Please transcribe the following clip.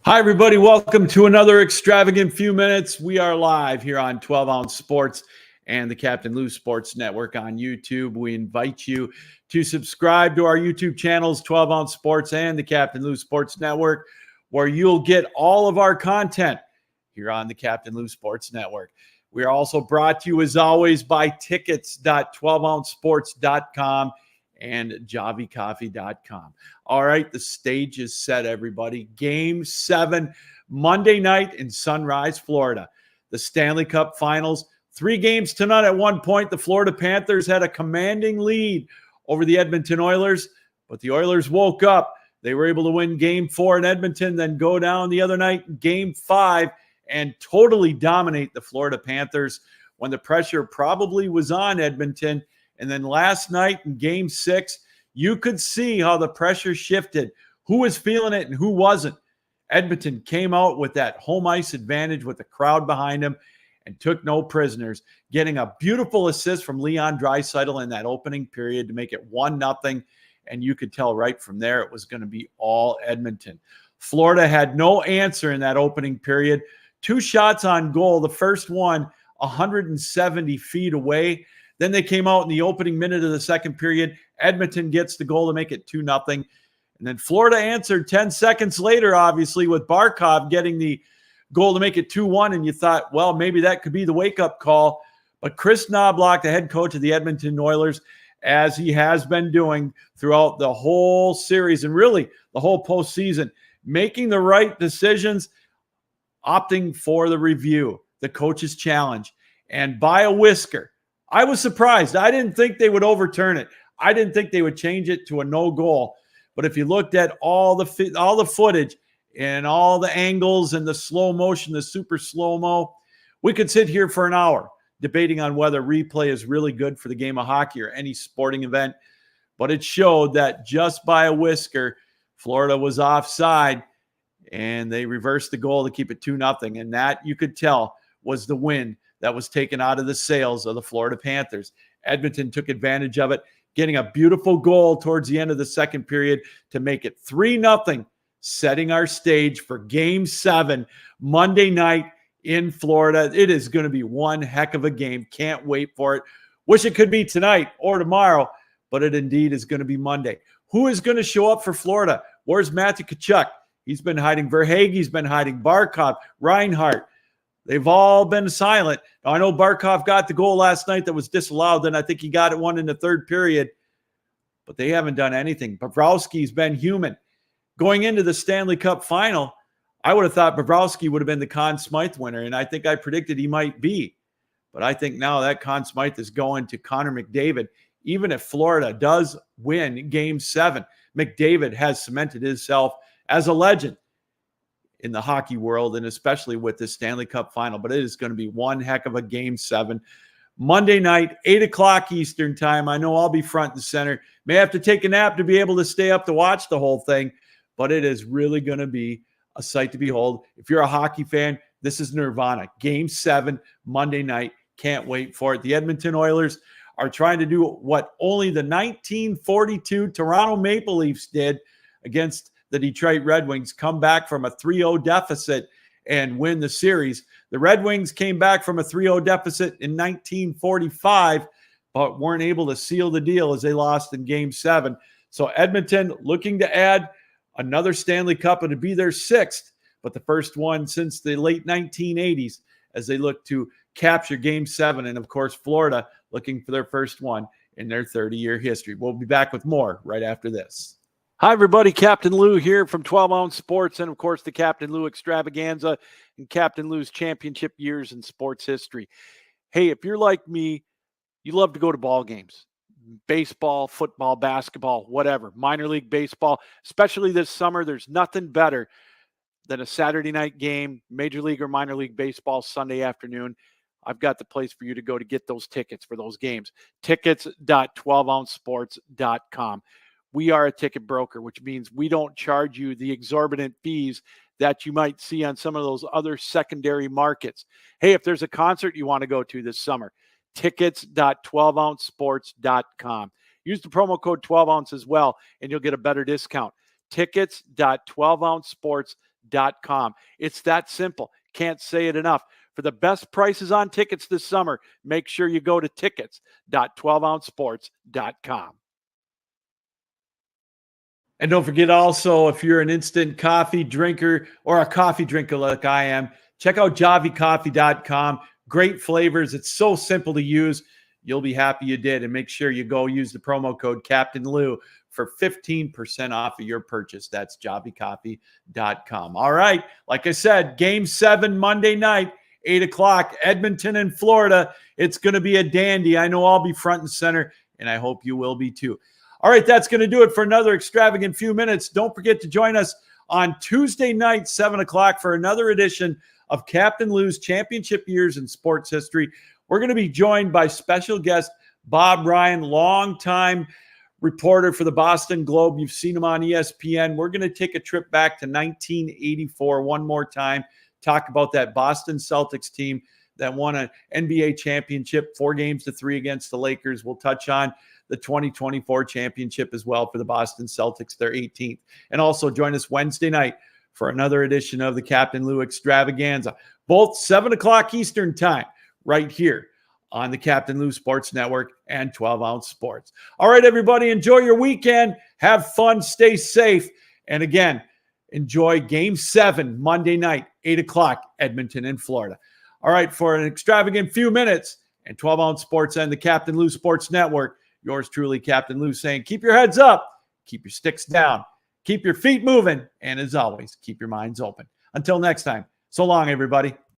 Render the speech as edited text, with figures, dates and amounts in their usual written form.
Hi, everybody. Welcome to another Extravagant Few Minutes. We are live here on 12 Ounce Sports and the Captain Lou Sports Network on YouTube. We invite you to subscribe to our YouTube channels, 12 Ounce Sports and the Captain Lou Sports Network, where you'll get all of our content here on the Captain Lou Sports Network. We are also brought to you, as always, by tickets.12ouncesports.com and javicoffee.com. All right, the stage is set, everybody. Game 7, Monday night in Sunrise, Florida. The Stanley Cup Finals, 3 games to none at one point. The Florida Panthers had a commanding lead over the Edmonton Oilers, but the Oilers woke up. They were able to win Game 4 in Edmonton, then go down the other night, Game 5, and totally dominate the Florida Panthers when the pressure probably was on Edmonton. And then last night in Game 6, you could see how the pressure shifted, who was feeling it and who wasn't. Edmonton came out with that home ice advantage with the crowd behind him and took no prisoners, getting a beautiful assist from Leon Draisaitl in that opening period to make it 1-0. And you could tell right from there it was going to be all Edmonton. Florida had no answer in that opening period. 2 shots on goal. The first one, 170 feet away. Then they came out in the opening minute of the second period. Edmonton gets the goal to make it 2-0. And then Florida answered 10 seconds later, obviously, with Barkov getting the goal to make it 2-1. And you thought, well, maybe that could be the wake-up call. But Chris Knoblauch, the head coach of the Edmonton Oilers, as he has been doing throughout the whole series and really the whole postseason, making the right decisions, opting for the review, the coach's challenge. And by a whisker, I was surprised. I didn't think they would overturn it. I didn't think they would change it to a no goal. But if you looked at all the footage and all the angles and the slow motion, the super slow-mo, we could sit here for an hour debating on whether replay is really good for the game of hockey or any sporting event. But it showed that just by a whisker, Florida was offside, and they reversed the goal to keep it 2-0. And that, you could tell, was the win that was taken out of the sails of the Florida Panthers. Edmonton took advantage of it, getting a beautiful goal towards the end of the second period to make it 3-0, setting our stage for Game 7, Monday night in Florida. It is going to be one heck of a game. Can't wait for it. Wish it could be tonight or tomorrow, but it indeed is going to be Monday. Who is going to show up for Florida? Where's Matthew Tkachuk? He's been hiding. Verhaeghe's been hiding. Barkov, Reinhart. They've all been silent. Now, I know Barkov got the goal last night that was disallowed, and I think he got it one in the third period, but they haven't done anything. Bobrovsky's been human. Going into the Stanley Cup final, I would have thought Bobrovsky would have been the Conn Smythe winner, and I think I predicted he might be. But I think now that Conn Smythe is going to Connor McDavid. Even if Florida does win Game 7, McDavid has cemented himself as a legend in the hockey world, and especially with this Stanley Cup final. But it is going to be one heck of a Game 7. Monday night, 8 o'clock Eastern time. I know I'll be front and center. May have to take a nap to be able to stay up to watch the whole thing, but it is really going to be a sight to behold. If you're a hockey fan, this is Nirvana. Game 7, Monday night. Can't wait for it. The Edmonton Oilers are trying to do what only the 1942 Toronto Maple Leafs did against the Detroit Red Wings, come back from a 3-0 deficit and win the series. The Red Wings came back from a 3-0 deficit in 1945, but weren't able to seal the deal as they lost in Game 7. So Edmonton looking to add another Stanley Cup, and to be their 6th, but the first one since the late 1980s as they look to capture Game 7. And, of course, Florida looking for their first one in their 30-year history. We'll be back with more right after this. Hi, everybody. Captain Lou here from 12 Ounce Sports and, of course, the Captain Lou Extravaganza and Captain Lou's championship years in sports history. Hey, if you're like me, you love to go to ball games. Baseball, football, basketball, whatever. Minor league baseball, especially this summer, there's nothing better than a Saturday night game, Major League or minor league baseball, Sunday afternoon. I've got the place for you to go to get those tickets for those games. Tickets.12ouncesports.com. We are a ticket broker, which means we don't charge you the exorbitant fees that you might see on some of those other secondary markets. Hey, if there's a concert you want to go to this summer, tickets.12ouncesports.com. Use the promo code 12ounce as well, and you'll get a better discount. Tickets.12ouncesports.com. tickets.12ouncesports.com. It's that simple. Can't say it enough. For the best prices on tickets this summer, make sure you go to tickets.12ouncesports.com. And don't forget also, if you're an instant coffee drinker or a coffee drinker like I am, check out javicoffee.com. Great flavors. It's so simple to use. You'll be happy you did. And make sure you go use the promo code Captain Lou for 15% off of your purchase. That's javicoffee.com. All right. Like I said, Game 7 Monday night, 8 o'clock, Edmonton in Florida. It's going to be a dandy. I know I'll be front and center, and I hope you will be too. All right, that's going to do it for another extravagant few minutes. Don't forget to join us on Tuesday night, 7 o'clock, for another edition of Captain Lou's Championship Years in Sports History. We're going to be joined by special guest Bob Ryan, longtime reporter for the Boston Globe. You've seen him on ESPN. We're going to take a trip back to 1984 one more time, talk about that Boston Celtics team that won an NBA championship 4-3 against the Lakers. We'll touch on the 2024 championship as well for the Boston Celtics, their 18th. And also join us Wednesday night for another edition of the Captain Lou Extravaganza, both 7 o'clock Eastern time, right here on the Captain Lou Sports Network and 12 Ounce Sports. All right, everybody, enjoy your weekend. Have fun, stay safe. And again, enjoy Game 7 Monday night, 8 o'clock, Edmonton in Florida. All right, for an extravagant few minutes and 12 Ounce Sports and the Captain Lou Sports Network, yours truly, Captain Lou, saying keep your heads up, keep your sticks down, keep your feet moving, and as always, keep your minds open. Until next time, so long, everybody.